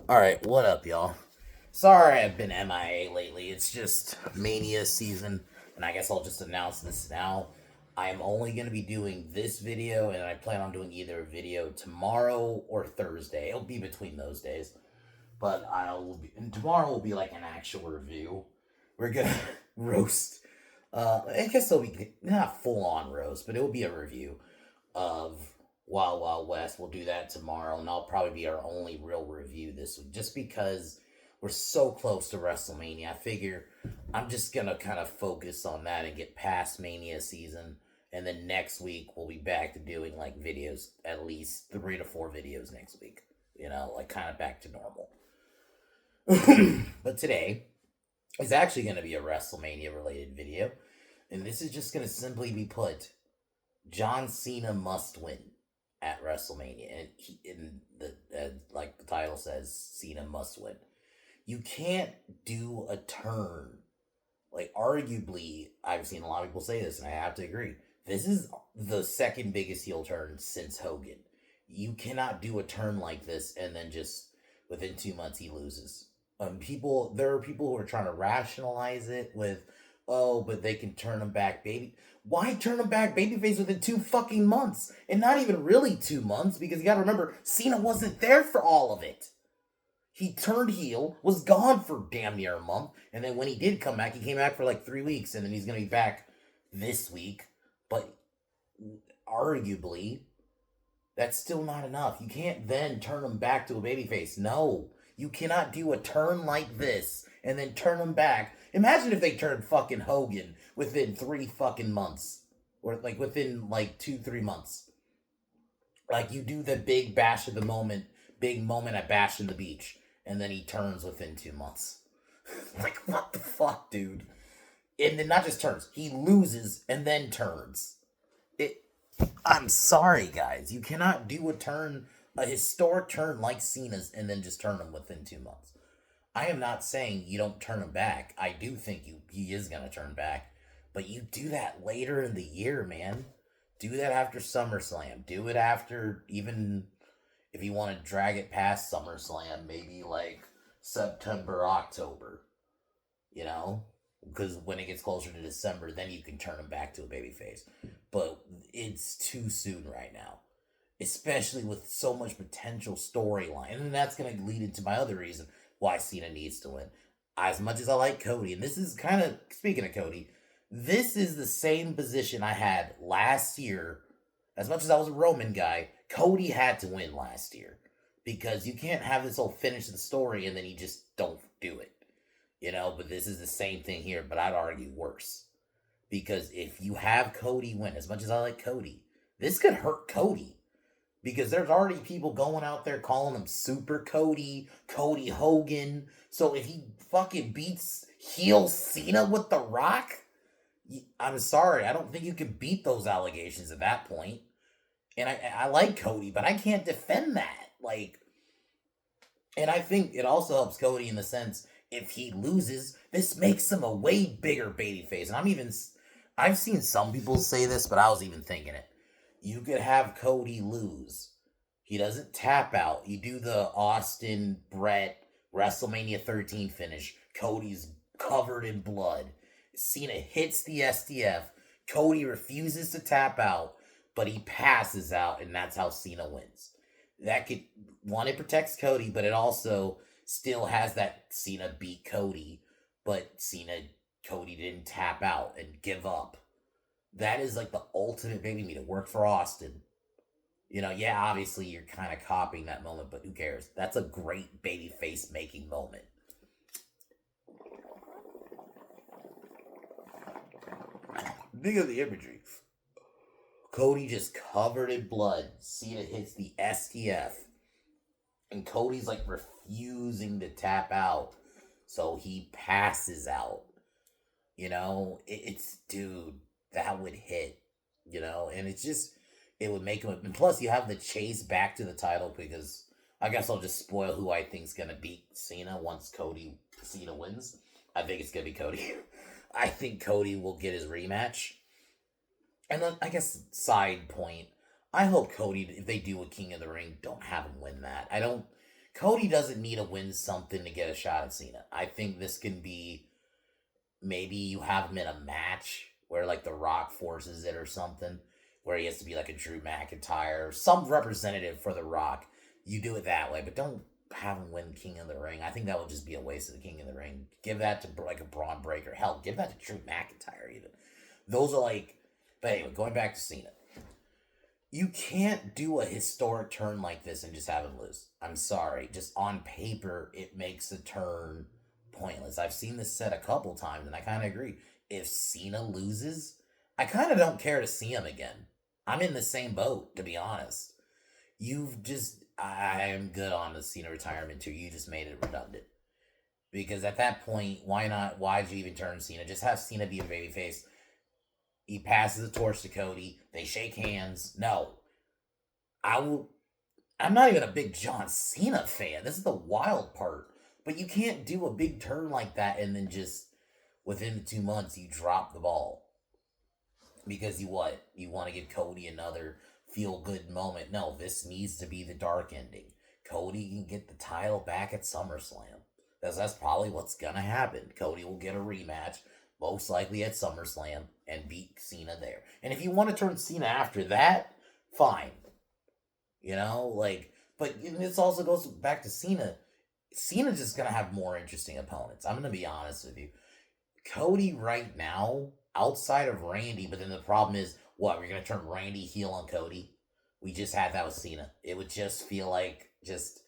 Alright, what up, y'all? Sorry I've been MIA lately. It's just Mania season, and I guess I'll just announce this now. I am only going to be doing this video, and I plan on doing either a video tomorrow or Thursday. It'll be between those days. But and tomorrow will be like an actual review. We're going to roast. I guess it'll be not full on roast, but it will be a review of Wild Wild West. We'll do that tomorrow, and that'll probably be our only real review this week, just because we're so close to WrestleMania. I figure I'm just gonna kind of focus on that and get past Mania season, and then next week we'll be back to doing like videos, at least 3 to 4 videos next week. Like kind of back to normal. But today is actually going to be a WrestleMania related video, and this is just going to simply be put: John Cena must win at WrestleMania, and like the title says, Cena must win. You can't do a turn. Like, arguably, I've seen a lot of people say this, and I have to agree. This is the second biggest heel turn since Hogan. You cannot do a turn like this and then just within 2 months he loses. There are people who are trying to rationalize it with, oh, but they can turn him back, baby. Why turn him back babyface within 2 months? And not even really 2 months, because you gotta remember, Cena wasn't there for all of it. He turned heel, was gone for damn near a month, and then when he did come back, he came back for like 3 weeks, and then he's gonna be back this week. But arguably, that's still not enough. You can't then turn him back to a babyface. No. You cannot do a turn like this and then turn him back. Imagine if they turned fucking Hogan within 3 fucking months. Or like within like 2-3 months. Like you do the big bash of the moment, big moment at Bash in the Beach, and then he turns within 2 months. Like what the fuck, dude? And then not just turns, he loses and then turns. I'm sorry, guys. You cannot do a historic turn like Cena's, and then just turn him within 2 months. I am not saying you don't turn him back. I do think he is going to turn back. But you do that later in the year, man. Do that after SummerSlam. Do it after, even if you want to drag it past SummerSlam, maybe like September, October. Because when it gets closer to December, then you can turn him back to a babyface. But it's too soon right now, especially with so much potential storyline. And that's going to lead into my other reason why Cena needs to win. As much as I like Cody, and this is kind of, speaking of Cody, this is the same position I had last year. As much as I was a Roman guy, Cody had to win last year. Because you can't have this whole finish of the story and then you just don't do it. But this is the same thing here, but I'd argue worse. Because if you have Cody win, as much as I like Cody, this could hurt Cody. Because there's already people going out there calling him Super Cody, Cody Hogan. So if he fucking beats heel Cena with The Rock, I'm sorry, I don't think you can beat those allegations at that point. And I like Cody, but I can't defend that. And I think it also helps Cody in the sense, if he loses, this makes him a way bigger babyface. And I've seen some people say this, but I was even thinking it. You could have Cody lose. He doesn't tap out. You do the Austin Brett WrestleMania 13 finish. Cody's covered in blood. Cena hits the STF. Cody refuses to tap out, but he passes out, and that's how Cena wins. It protects Cody, but it also still has that Cena beat Cody, but Cody didn't tap out and give up. That is like the ultimate baby meat. It worked for Austin. Yeah, obviously you're kind of copying that moment, but who cares? That's a great baby face making moment. Think of the imagery. Cody just covered in blood. Cena hits the STF. And Cody's like refusing to tap out. So he passes out. Dude, that would hit. And it would make him. And plus, you have the chase back to the title, because I guess I'll just spoil who I think's going to beat Cena once Cena wins. I think it's going to be Cody. I think Cody will get his rematch. And then, I guess, side point, I hope Cody, if they do a King of the Ring, don't have him win that. Cody doesn't need to win something to get a shot at Cena. I think this can be, maybe you have him in a match where like The Rock forces it or something, where he has to be like a Drew McIntyre, some representative for The Rock. You do it that way, but don't have him win King of the Ring. I think that would just be a waste of the King of the Ring. Give that to like a Braun Breaker. Hell, give that to Drew McIntyre even. Those are like. But anyway, going back to Cena. You can't do a historic turn like this and just have him lose. I'm sorry. Just on paper, it makes a turn pointless. I've seen this said a couple times, and I kind of agree. If Cena loses, I kind of don't care to see him again. I'm in the same boat, to be honest. You've just, I am good on the Cena retirement too. You just made it redundant. Because at that point, why not? Why'd you even turn Cena? Just have Cena be a babyface. He passes the torch to Cody. They shake hands. No, I will. I'm not even a big John Cena fan. This is the wild part. But you can't do a big turn like that and then just within the 2 months you drop the ball because you what? You want to give Cody another feel good moment. No, this needs to be the dark ending. Cody can get the title back at SummerSlam. That's probably what's gonna happen. Cody will get a rematch, most likely at SummerSlam, and beat Cena there. And if you want to turn Cena after that, fine. You know, like, but this also goes back to Cena. Cena's just gonna have more interesting opponents. I'm gonna be honest with you. Cody right now, outside of Randy, but then the problem is, what, we're gonna turn Randy heel on Cody? We just had that with Cena. It would just feel like just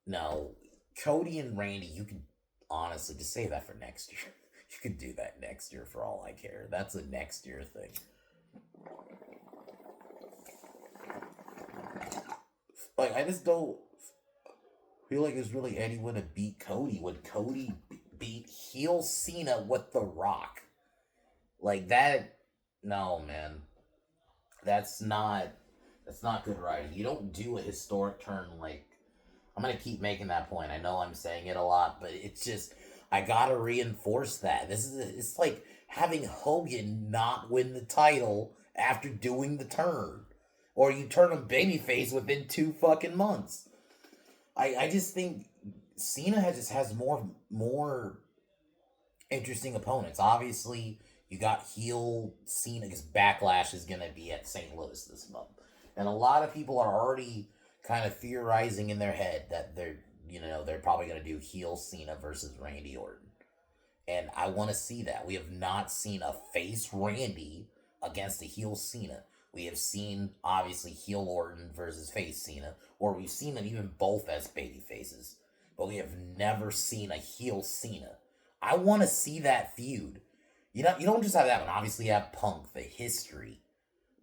no. Cody and Randy, you can honestly just save that for next year. You could do that next year for all I care. That's a next year thing. Like, I just don't feel like there's really anyone to beat Cody when Cody beat heel Cena with The Rock. Like that, no man, that's not good writing. You don't do a historic turn like. I'm gonna keep making that point. I know I'm saying it a lot, but it's just I gotta reinforce that. It's like having Hogan not win the title after doing the turn, or you turn him babyface within 2 fucking months. I just think Cena just has more interesting opponents. Obviously, you got heel Cena because Backlash is gonna be at St. Louis this month, and a lot of people are already kind of theorizing in their head that they're probably gonna do heel Cena versus Randy Orton, and I want to see that. We have not seen a face Randy against a heel Cena. We have seen obviously heel Orton versus face Cena, or we've seen them even both as baby faces, but we have never seen a heel Cena. I want to see that feud. You don't just have that one. Obviously, you have Punk, the history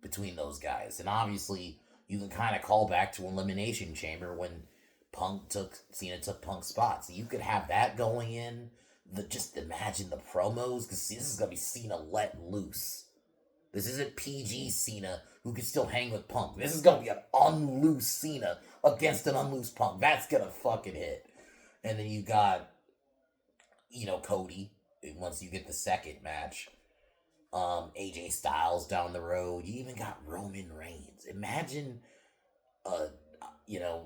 between those guys, and obviously you can kind of call back to Elimination Chamber when Cena took Punk's spot. So you could have that going in. Just imagine the promos, because this is gonna be Cena let loose. This isn't PG Cena who can still hang with Punk. This is gonna be an unloose Cena against an unloose Punk. That's gonna fucking hit. And then you got, Cody. Once you get the second match, AJ Styles down the road. You even got Roman Reigns. Imagine,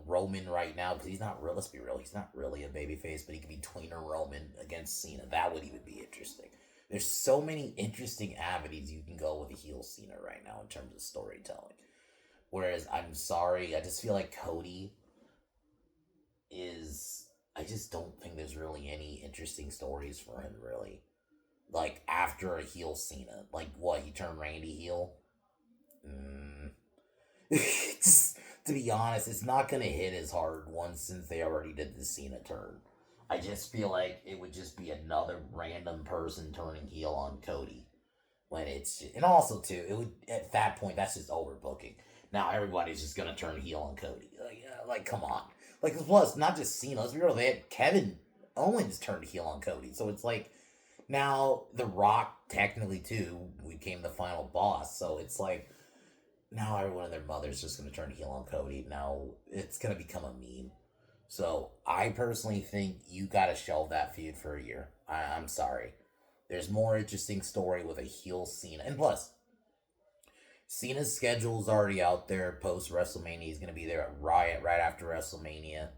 Roman right now, because he's not real. Let's be real, he's not really a babyface, but he could be tweener Roman against Cena. That would even be interesting. There's so many interesting avenues you can go with a heel Cena right now in terms of storytelling. Whereas, I'm sorry, I just feel like Cody is. I just don't think there's really any interesting stories for him, really. Like, after a heel Cena. Like, what, you turn Randy heel? Just, to be honest, it's not going to hit as hard once since they already did the Cena turn. I just feel like it would just be another random person turning heel on Cody. And also, too, it would, at that point, that's just overbooking. Now everybody's just going to turn heel on Cody. Like, come on. Like, plus, not just Cena, let's be real, they had Kevin Owens turned heel on Cody. So it's like, now The Rock, technically, too, became the final boss. So it's like, now everyone and their mother's just going to turn heel on Cody. Now it's going to become a meme. So I personally think you got to shelve that feud for a year. I'm sorry. There's more interesting story with a heel Cena. And plus, Cena's schedule is already out there post WrestleMania. He's going to be there at Riot right after WrestleMania.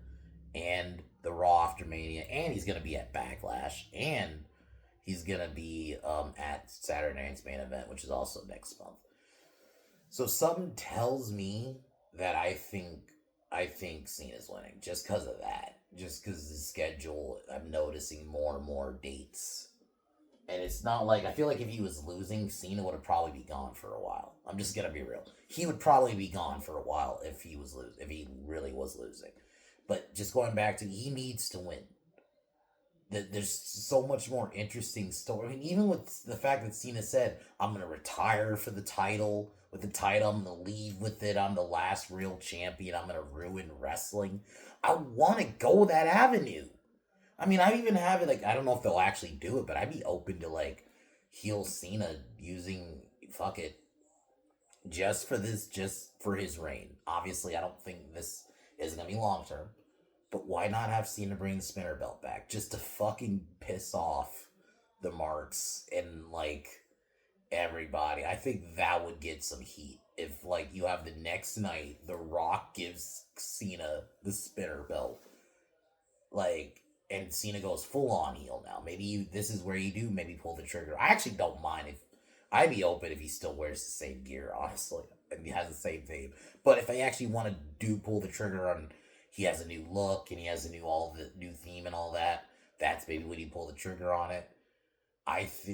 and he's gonna be at Backlash, and he's gonna be at Saturday Night's main event, which is also next month. So something tells me that I think Cena's winning just because of that. Just because the schedule, I'm noticing more and more dates. And it's not like, I feel like if he was losing, Cena would have probably be gone for a while. I'm just gonna be real. He would probably be gone for a while if he was if he really was losing. But just going back to, he needs to win. There's so much more interesting story. I mean, even with the fact that Cena said, "I'm gonna retire for the title. With the title, I'm gonna leave with it. I'm the last real champion. I'm gonna ruin wrestling." I want to go that avenue. I mean, I even have it like, I don't know if they'll actually do it, but I'd be open to like heel Cena using, fuck it, just for this, just for his reign. Obviously, I don't think this is gonna be long term, but why not have Cena bring the spinner belt back just to fucking piss off the marks and like everybody? I think that would get some heat if like you have the next night The Rock gives Cena the spinner belt, like, and Cena goes full on heel now. Maybe this is where you do maybe pull the trigger. I actually don't mind if, I'd be open if he still wears the same gear, honestly, and he has the same theme. But if I actually want to do pull the trigger on, he has a new look and he has a new, all the new theme and all that, that's maybe when you pull the trigger on it.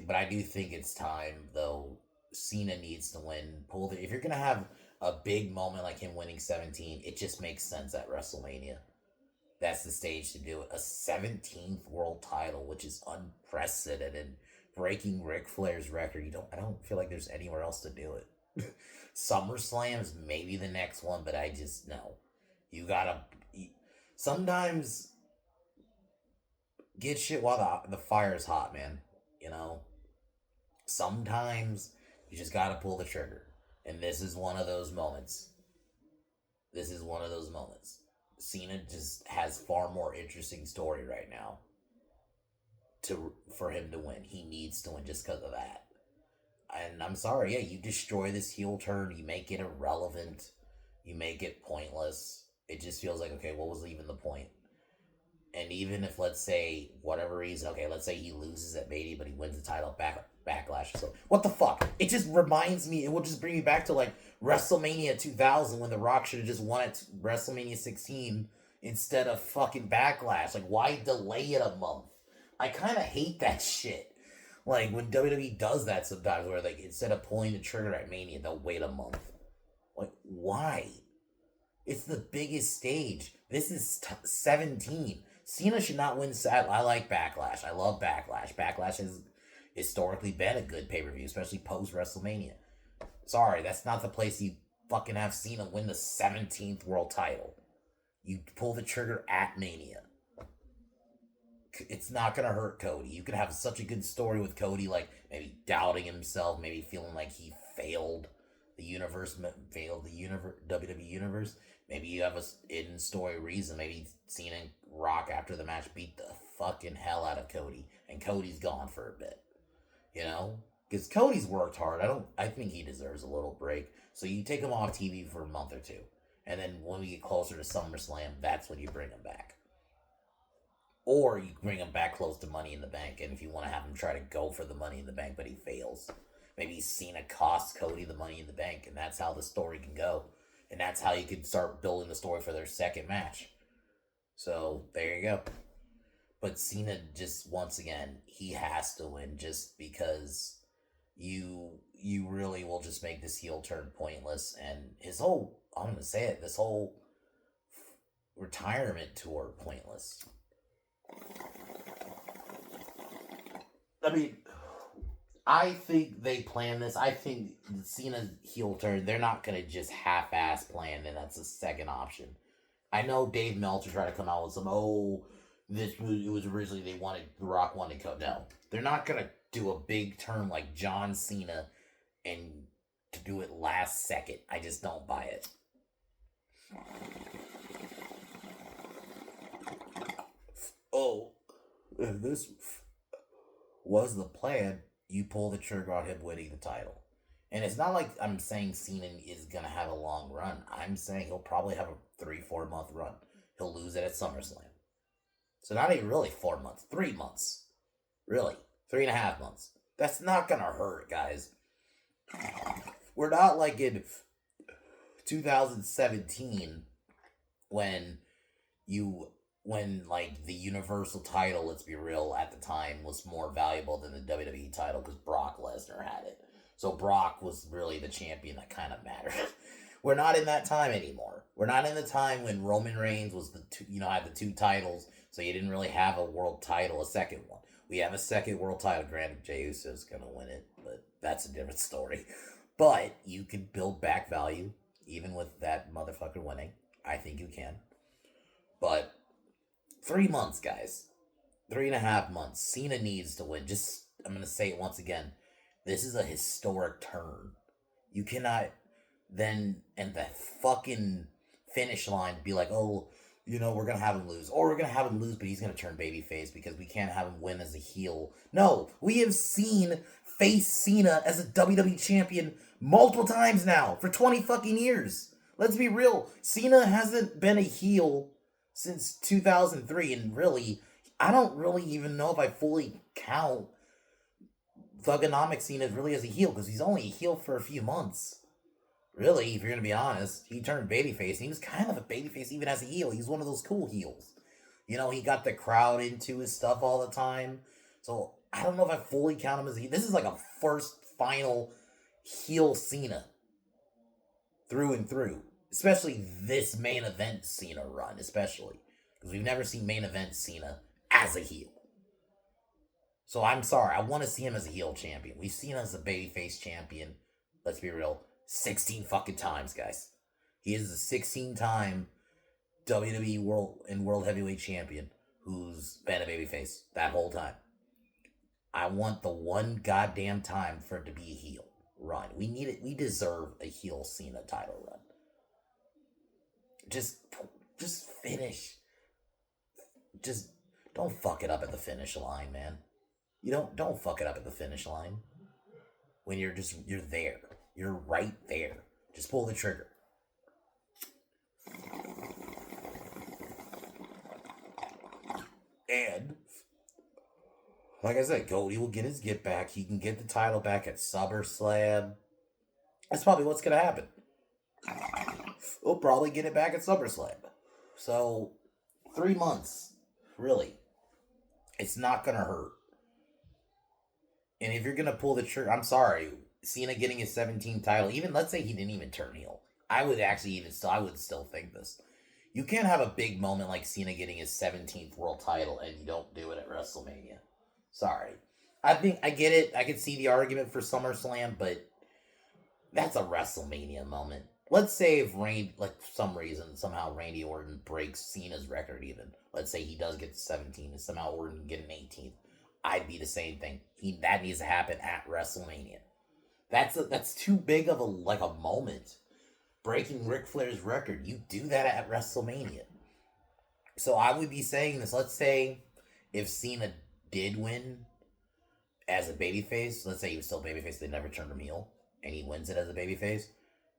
But I do think it's time though. Cena needs to win. Pull the, if you're gonna have a big moment like him winning 17, it just makes sense at WrestleMania. That's the stage to do it. A 17th world title, which is unprecedented, breaking Ric Flair's record. I don't feel like there's anywhere else to do it. SummerSlam is maybe the next one, but I just know you gotta. Sometimes get shit while the fire's hot, man. You know, sometimes you just gotta pull the trigger, and this is one of those moments. This is one of those moments. Cena just has far more interesting story right now for him to win. He needs to win just because of that. And I'm sorry, yeah, you destroy this heel turn, you make it irrelevant, you make it pointless. It just feels like, okay, what was even the point? And even if, let's say, whatever reason, okay, let's say he loses at Mania, but he wins the title Backlash. So, what the fuck? It just reminds me, it will just bring me back to, like, WrestleMania 2000 when The Rock should have just won at WrestleMania 16 instead of fucking Backlash. Like, why delay it a month? I kind of hate that shit. Like, when WWE does that sometimes, where, like, instead of pulling the trigger at Mania, they'll wait a month. Like, why? It's the biggest stage. This is 17. Cena should not win. I like Backlash. I love Backlash. Backlash has historically been a good pay-per-view, especially post-WrestleMania. Sorry, that's not the place you fucking have Cena win the 17th world title. You pull the trigger at Mania. It's not going to hurt Cody. You could have such a good story with Cody, like maybe doubting himself, maybe feeling like he failed the universe, WWE universe. Maybe you have a in-story reason. Maybe Cena and Rock after the match beat the fucking hell out of Cody, and Cody's gone for a bit. You know? Because Cody's worked hard. I think he deserves a little break. So you take him off TV for a month or two. And then when we get closer to SummerSlam, that's when you bring him back. Or you bring him back close to Money in the Bank. And if you want to have him try to go for the Money in the Bank, but he fails, maybe Cena costs Cody the Money in the Bank. And that's how the story can go. And that's how you can start building the story for their second match. So, there you go. But Cena just, once again, he has to win just because you really will just make this heel turn pointless. And his whole, I'm going to say it, this whole retirement tour pointless. I mean, I think they plan this. I think Cena's heel turn, they're not going to just half-ass plan, and that's the second option. I know Dave Meltzer tried to come out with some, it was originally The Rock wanted to go. No, they're not going to do a big turn like John Cena and to do it last second. I just don't buy it. If this was the plan, you pull the trigger on him winning the title. And it's not like I'm saying Cena is going to have a long run. I'm saying he'll probably have a 3-4 month run. He'll lose it at SummerSlam. So not even really 4 months, 3 months. Really. 3.5 months. That's not gonna hurt, guys. We're not like in 2017 when you when like the Universal title, let's be real, at the time was more valuable than the WWE title because Brock Lesnar had it. So Brock was really the champion that kind of mattered. We're not in that time anymore. We're not in the time when Roman Reigns was had the two titles, so you didn't really have a world title, a second one. We have a second world title. Granted, Jey Uso's gonna win it, but that's a different story. But you can build back value even with that motherfucker winning. I think you can. But 3 months, guys. 3.5 months. Cena needs to win. I'm going to say it once again. This is a historic turn. You cannot then, and the fucking finish line, be like, oh, we're going to have him lose. Or we're going to have him lose, but he's going to turn babyface because we can't have him win as a heel. No, we have seen face Cena as a WWE champion multiple times now for 20 fucking years. Let's be real. Cena hasn't been a heel since 2003, and really, I don't really even know if I fully count Thugonomics Cena really as a heel, because he's only a heel for a few months. Really, if you're going to be honest, he turned babyface, and he was kind of a babyface even as a heel. He's one of those cool heels. He got the crowd into his stuff all the time. So, I don't know if I fully count him as a heel. This is like a first, final heel Cena. Through and through. Especially this main event Cena run, especially. Because we've never seen main event Cena as a heel. So I'm sorry, I want to see him as a heel champion. We've seen him as a babyface champion, let's be real, 16 fucking times, guys. He is a 16-time WWE World Heavyweight Champion who's been a babyface that whole time. I want the one goddamn time for it to be a heel run. We need it. We deserve a heel Cena title run. Just finish. Just don't fuck it up at the finish line, man. Don't fuck it up at the finish line. When you're there. You're right there. Just pull the trigger. And like I said, Cody will get his get back. He can get the title back at SummerSlam. That's probably what's gonna happen. We'll probably get it back at SummerSlam. So, 3 months. Really. It's not going to hurt. And if you're going to pull the trigger, I'm sorry. Cena getting his 17th title, even let's say he didn't even turn heel. I would still think this. You can't have a big moment like Cena getting his 17th world title and you don't do it at WrestleMania. Sorry. I get it. I could see the argument for SummerSlam, but that's a WrestleMania moment. Let's say if some reason, somehow Randy Orton breaks Cena's record even. Let's say he does get to 17 and somehow Orton can get an 18th. I'd be the same thing. That needs to happen at WrestleMania. That's too big of a moment. Breaking Ric Flair's record. You do that at WrestleMania. So I would be saying this. Let's say if Cena did win as a babyface, let's say he was still babyface, they never turned him heel, and he wins it as a babyface.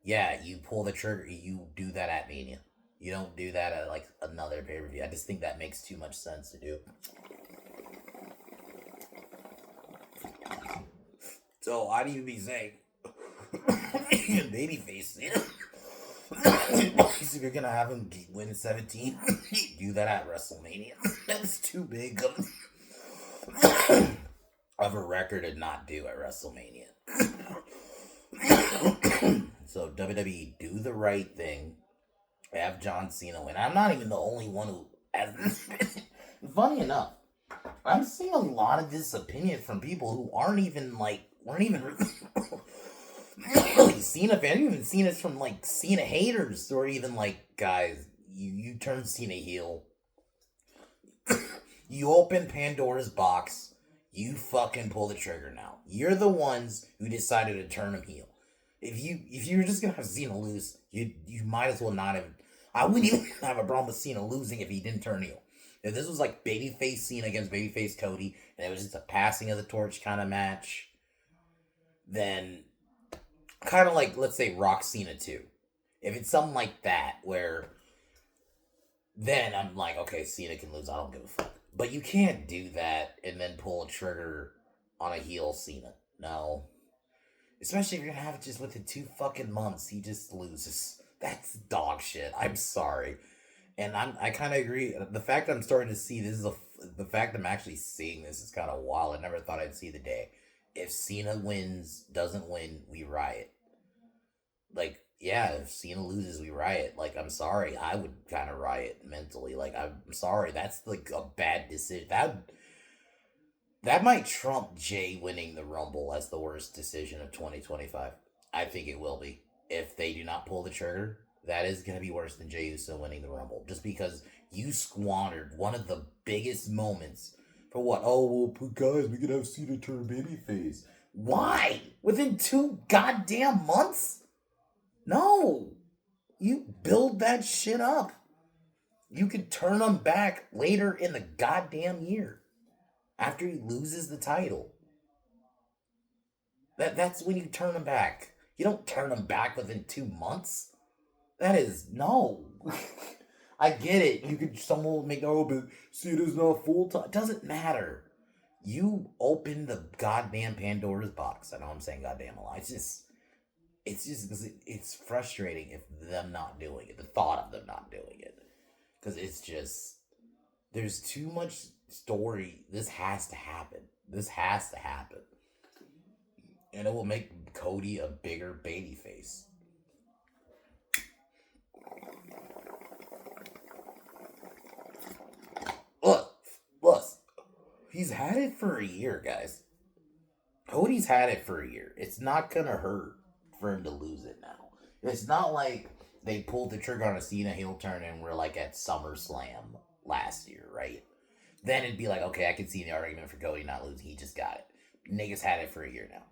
Yeah, you pull the trigger. You do that at Mania. You don't do that at another pay-per-view. I just think that makes too much sense to do. So I'd even be saying, babyface. If you're gonna have him win 17, do that at WrestleMania. That's too big of a record to not do at WrestleMania. So WWE, do the right thing. Have John Cena win. I'm not even the only one who has this. Funny enough, I'm seeing a lot of this opinion from people who weren't even really Cena fans. I've even seen it from Cena haters, or even guys, you turn Cena heel. You open Pandora's box. You fucking pull the trigger now. You're the ones who decided to turn him heel. If you were just gonna have Cena lose, you might as well not have. I wouldn't even have a problem with Cena losing if he didn't turn heel. If this was babyface Cena against babyface Cody, and it was just a passing of the torch kind of match, then kind of let's say Rock Cena 2. If it's something like that, where then I'm okay, Cena can lose, I don't give a fuck. But you can't do that and then pull a trigger on a heel Cena. No. Especially if you're gonna have it just within 2 fucking months, he just loses. That's dog shit. I'm sorry. And I kind of agree. The fact I'm starting to see this is the fact I'm actually seeing this is kind of wild. I never thought I'd see the day. If Cena doesn't win, we riot. Like, yeah, if Cena loses, we riot. Like, I'm sorry, I would kind of riot mentally. Like, I'm sorry, that's like a bad decision. That might trump Jay winning the Rumble as the worst decision of 2025. I think it will be. If they do not pull the trigger, that is going to be worse than Jey Uso winning the Rumble. Just because you squandered one of the biggest moments for what? Oh, well, guys, we could have Cena turn babyface. Why? Within 2 goddamn months? No. You build that shit up. You could turn him back later in the goddamn year after he loses the title. That's when you turn him back. You don't turn him back within 2 months. That is no. I get it. You could someone will make but Cena's not full time. Doesn't matter. You open the goddamn Pandora's box. I know I'm saying goddamn a lot. It's frustrating if them not doing it. The thought of them not doing it, because it's just there's too much story. This has to happen. This has to happen, and it will make Cody a bigger babyface. Look, he's had it for a year, guys. Cody's had it for a year. It's not gonna hurt for him to lose it now. It's not like they pulled the trigger on a Cena heel turn and we're like at SummerSlam last year, right? Then it'd be like, okay, I can see the argument for Cody not losing. He just got it. Niggas had it for a year now.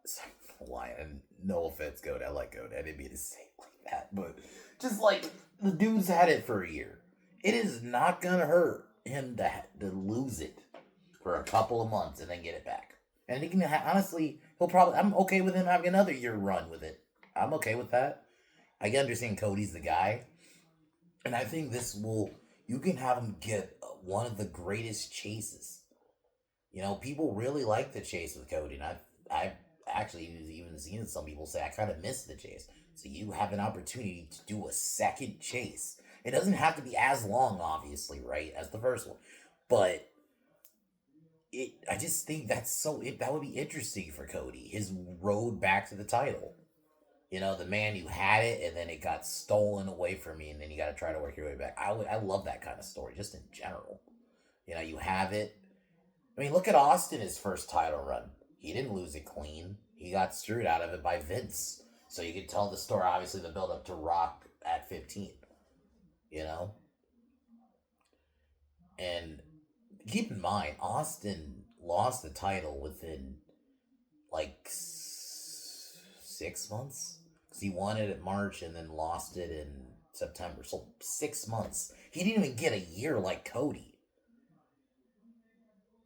So, why? And no offense, Cody. I like Cody. I didn't mean to say it like that, but just like the dude's had it for a year. It is not gonna hurt him to lose it for a couple of months and then get it back. And he can honestly, he'll probably. I'm okay with him having another year run with it. I'm okay with that. I can understand Cody's the guy, and I think this will. You can have him get one of the greatest chases. You know, people really like the chase with Cody, and I've actually even seen some people say I kind of miss the chase. So you have an opportunity to do a second chase. It doesn't have to be as long, obviously, right, as the first one, but I just think that would be interesting for Cody. His road back to the title. You know, the man who had it and then it got stolen away from you, and then you got to try to work your way back. I love that kind of story, just in general. You know, you have it. I mean, look at Austin, his first title run. He didn't lose it clean. He got screwed out of it by Vince. So you could tell the story, obviously, the build up to Rock at 15. You know? And keep in mind, Austin lost the title within like 6 months. Because he won it in March and then lost it in September. So 6 months. He didn't even get a year like Cody.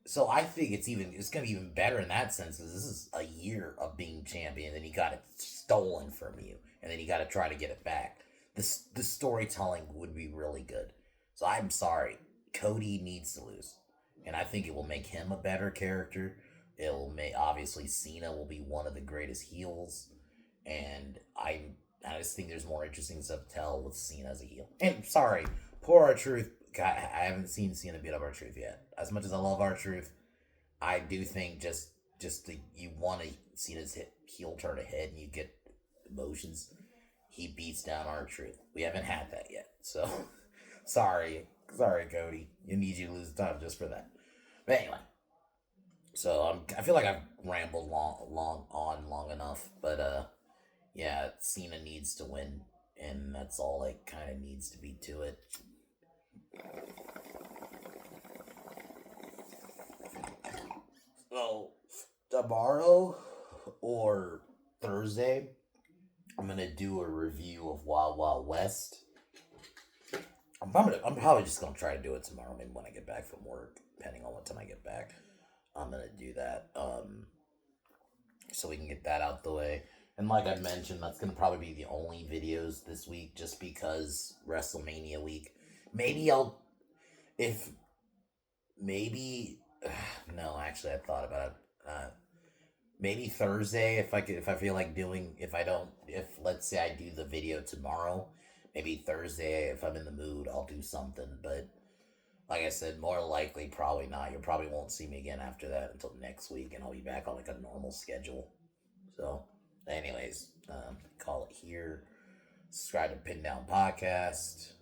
So I think it's gonna be even better in that sense, because this is a year of being champion, and then he got it stolen from you, and then you got to try to get it back. The storytelling would be really good. So I'm sorry, Cody needs to lose, and I think it will make him a better character. It will make obviously Cena will be one of the greatest heels, and I just think there's more interesting stuff to tell with Cena as a heel. And sorry, poor R-Truth. I haven't seen Cena beat up R-Truth yet. As much as I love R-Truth, I do think you want to see his heel turn ahead and you get emotions. He beats down R-Truth. We haven't had that yet, so sorry, Cody. You need you to lose time just for that. But anyway, so I feel like I've rambled long enough, but yeah, Cena needs to win, and that's all it kind of needs to be to it. So tomorrow or Thursday, I'm gonna do a review of Wild Wild West. I'm probably just gonna try to do it tomorrow, maybe when I get back from work, depending on what time I get back. I'm gonna do that, so we can get that out the way. And like I mentioned, that's gonna probably be the only videos this week, just because WrestleMania week. Maybe if maybe no, actually, I thought about it. Maybe Thursday if I feel like doing if let's say I do the video tomorrow, maybe Thursday if I'm in the mood I'll do something. But like I said, more likely probably not. You probably won't see me again after that until next week, and I'll be back on like a normal schedule. So, anyways, call it here. Subscribe to Pin Down Podcast.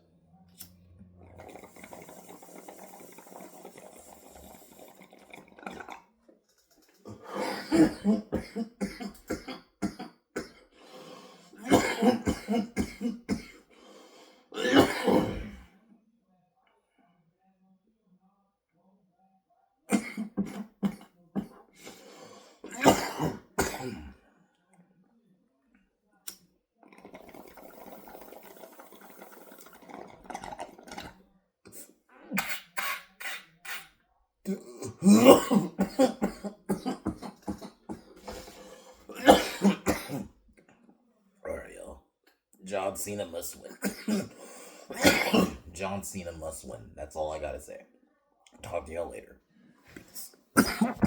Alright, y'all. John Cena must win. John Cena must win. That's all I gotta say. Talk to y'all later. Peace.